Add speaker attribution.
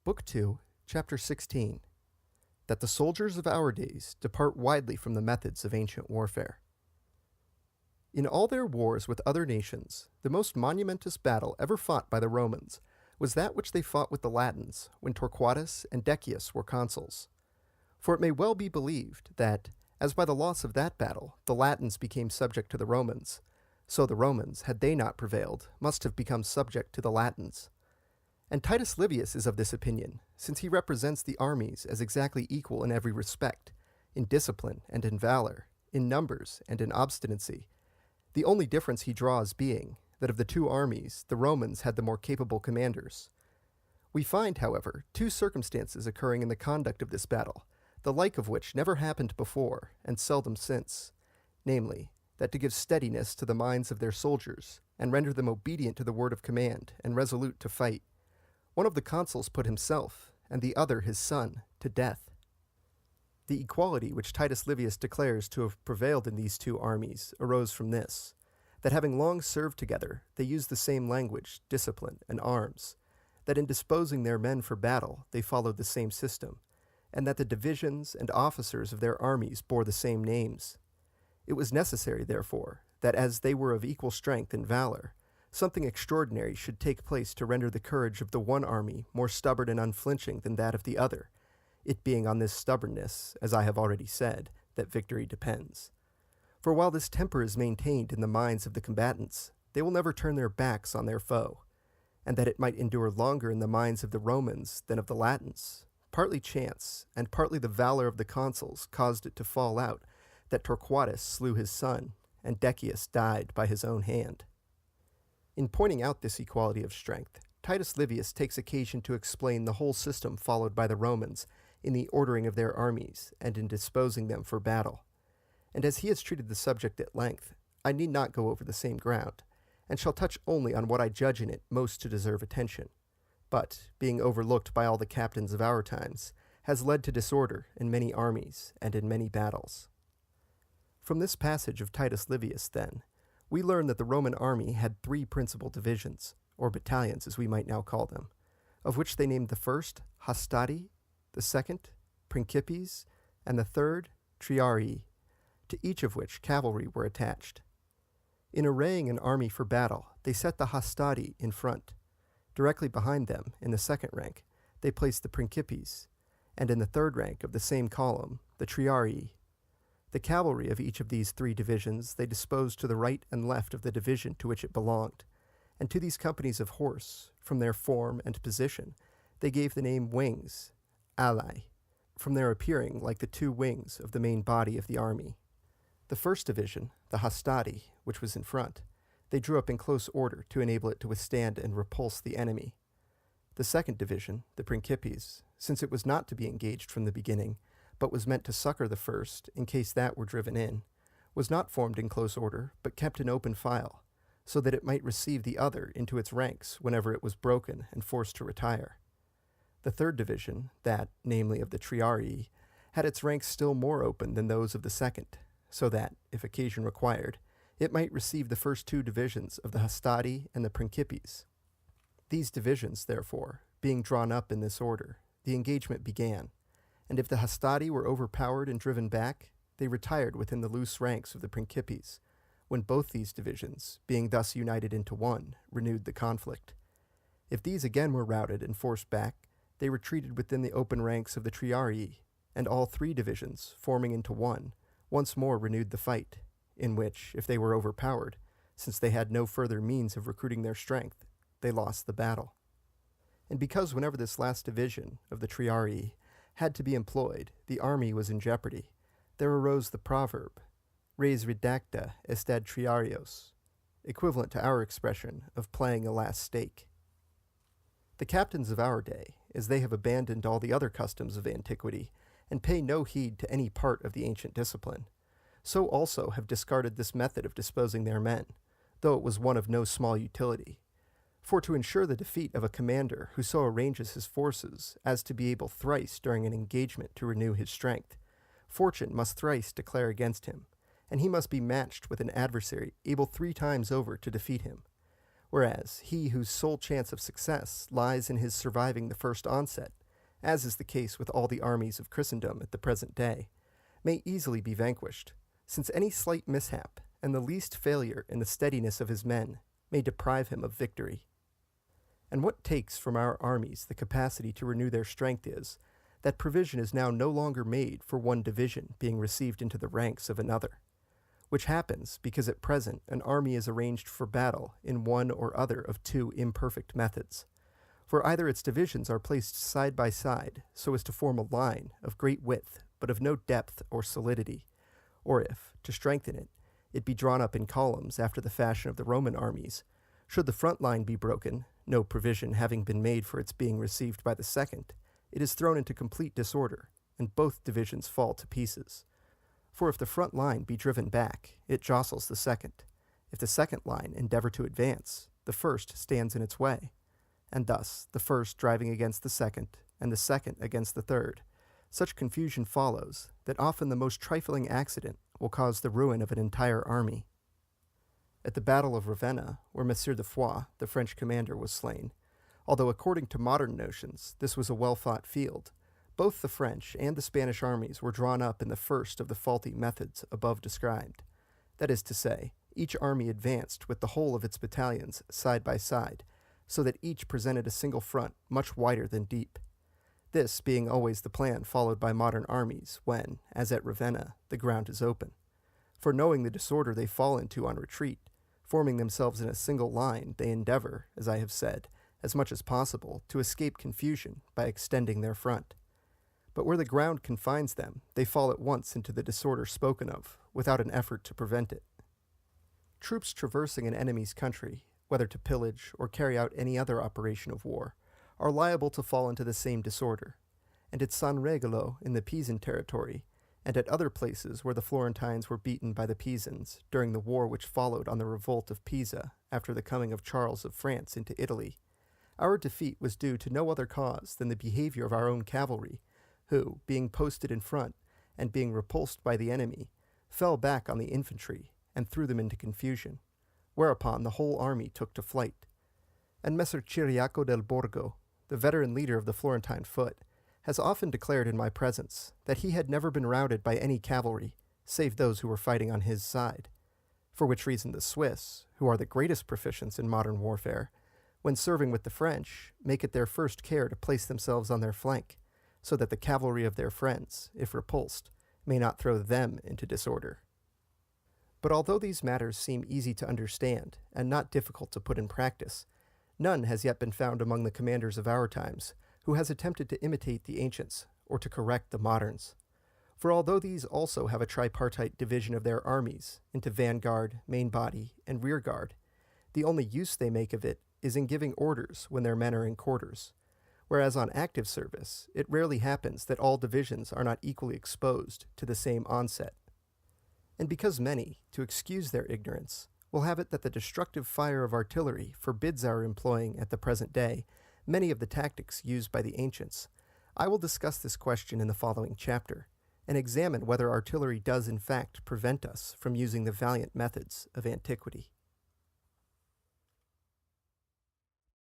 Speaker 1: Book 2, Chapter 16. That the soldiers of our days depart widely from the methods of ancient warfare. In all their wars with other nations, the most monumentous battle ever fought by the Romans was that which they fought with the Latins when Torquatus and Decius were consuls. For it may well be believed that, as by the loss of that battle the Latins became subject to the Romans, so the Romans, had they not prevailed, must have become subject to the Latins. And Titus Livius is of this opinion, since he represents the armies as exactly equal in every respect, in discipline and in valor, in numbers and in obstinacy, the only difference he draws being that of the two armies the Romans had the more capable commanders. We find, however, two circumstances occurring in the conduct of this battle, the like of which never happened before and seldom since, namely, that to give steadiness to the minds of their soldiers, and render them obedient to the word of command, and resolute to fight, one of the consuls put himself, and the other his son, to death. The equality which Titus Livius declares to have prevailed in these two armies arose from this, that having long served together, they used the same language, discipline, and arms, that in disposing their men for battle they followed the same system, and that the divisions and officers of their armies bore the same names. It was necessary, therefore, that as they were of equal strength and valor, something extraordinary should take place to render the courage of the one army more stubborn and unflinching than that of the other, it being on this stubbornness, as I have already said, that victory depends. For while this temper is maintained in the minds of the combatants, they will never turn their backs on their foe, and that it might endure longer in the minds of the Romans than of the Latins, partly chance, and partly the valor of the consuls caused it to fall out that Torquatus slew his son, and Decius died by his own hand. In pointing out this equality of strength, Titus Livius takes occasion to explain the whole system followed by the Romans in the ordering of their armies and in disposing them for battle. And as he has treated the subject at length, I need not go over the same ground, and shall touch only on what I judge in it most to deserve attention, but, being overlooked by all the captains of our times, has led to disorder in many armies and in many battles. From this passage of Titus Livius, then, we learn that the Roman army had three principal divisions, or battalions as we might now call them, of which they named the first Hastati, the second Principes, and the third Triarii, to each of which cavalry were attached. In arraying an army for battle, they set the Hastati in front. Directly behind them, in the second rank, they placed the Principes, and in the third rank of the same column, the Triarii. The cavalry of each of these three divisions they disposed to the right and left of the division to which it belonged, and to these companies of horse, from their form and position, they gave the name wings, alae, from their appearing like the two wings of the main body of the army. The first division, the Hastati, which was in front, they drew up in close order to enable it to withstand and repulse the enemy. The second division, the Principes, since it was not to be engaged from the beginning, but was meant to succor the first in case that were driven in, was not formed in close order, but kept in open file, so that it might receive the other into its ranks whenever it was broken and forced to retire. The third division, that, namely, of the Triarii, had its ranks still more open than those of the second, so that, if occasion required, it might receive the first two divisions of the Hastati and the Principes. These divisions, therefore, being drawn up in this order, the engagement began, and if the Hastati were overpowered and driven back, they retired within the loose ranks of the Principes, when both these divisions, being thus united into one, renewed the conflict. If these again were routed and forced back, they retreated within the open ranks of the Triarii, and all three divisions, forming into one, once more renewed the fight, in which, if they were overpowered, since they had no further means of recruiting their strength, they lost the battle. And because whenever this last division of the Triarii had to be employed, the army was in jeopardy, there arose the proverb, res redacta est ad triarios, equivalent to our expression of playing a last stake. The captains of our day, as they have abandoned all the other customs of antiquity, and pay no heed to any part of the ancient discipline, so also have discarded this method of disposing their men, though it was one of no small utility. For to ensure the defeat of a commander who so arranges his forces as to be able thrice during an engagement to renew his strength, fortune must thrice declare against him, and he must be matched with an adversary able 3 times over to defeat him. whereas he whose sole chance of success lies in his surviving the first onset, as is the case with all the armies of Christendom at the present day, may easily be vanquished, since any slight mishap and the least failure in the steadiness of his men may deprive him of victory. And what takes from our armies the capacity to renew their strength is, that provision is now no longer made for one division being received into the ranks of another, which happens because at present an army is arranged for battle in one or other of two imperfect methods, for either its divisions are placed side by side so as to form a line of great width but of no depth or solidity, or if, to strengthen it, it be drawn up in columns after the fashion of the Roman armies, should the front line be broken, no provision having been made for its being received by the second, it is thrown into complete disorder, and both divisions fall to pieces. For if the front line be driven back, it jostles the second. If the second line endeavor to advance, the first stands in its way, and thus the first driving against the second, and the second against the third. Such confusion follows that often the most trifling accident will cause the ruin of an entire army. At the Battle of Ravenna, where Monsieur de Foix, the French commander, was slain, although according to modern notions this was a well-fought field, both the French and the Spanish armies were drawn up in the first of the faulty methods above described. That is to say, each army advanced with the whole of its battalions side by side, so that each presented a single front much wider than deep. This being always the plan followed by modern armies when, as at Ravenna, the ground is open. For knowing the disorder they fall into on retreat, forming themselves in a single line, they endeavor, as I have said, as much as possible, to escape confusion by extending their front. But where the ground confines them, they fall at once into the disorder spoken of, without an effort to prevent it. Troops traversing an enemy's country, whether to pillage or carry out any other operation of war, are liable to fall into the same disorder, and at San Regolo in the Pisan territory, and at other places where the Florentines were beaten by the Pisans during the war which followed on the revolt of Pisa after the coming of Charles of France into Italy, our defeat was due to no other cause than the behavior of our own cavalry, who, being posted in front, and being repulsed by the enemy, fell back on the infantry, and threw them into confusion, whereupon the whole army took to flight. And Messer Ciriaco del Borgo, the veteran leader of the Florentine foot, has often declared in my presence that he had never been routed by any cavalry, save those who were fighting on his side, for which reason the Swiss, who are the greatest proficients in modern warfare, when serving with the French, make it their first care to place themselves on their flank, so that the cavalry of their friends, if repulsed, may not throw them into disorder. But although these matters seem easy to understand and not difficult to put in practice, none has yet been found among the commanders of our times who has attempted to imitate the ancients or to correct the moderns. For although these also have a tripartite division of their armies into vanguard, main body, and rear guard, the only use they make of it is in giving orders when their men are in quarters, whereas on active service it rarely happens that all divisions are not equally exposed to the same onset. And because many, to excuse their ignorance, will have it that the destructive fire of artillery forbids our employing at the present day many of the tactics used by the ancients, I will discuss this question in the following chapter, and examine whether artillery does in fact prevent us from using the valiant methods of antiquity.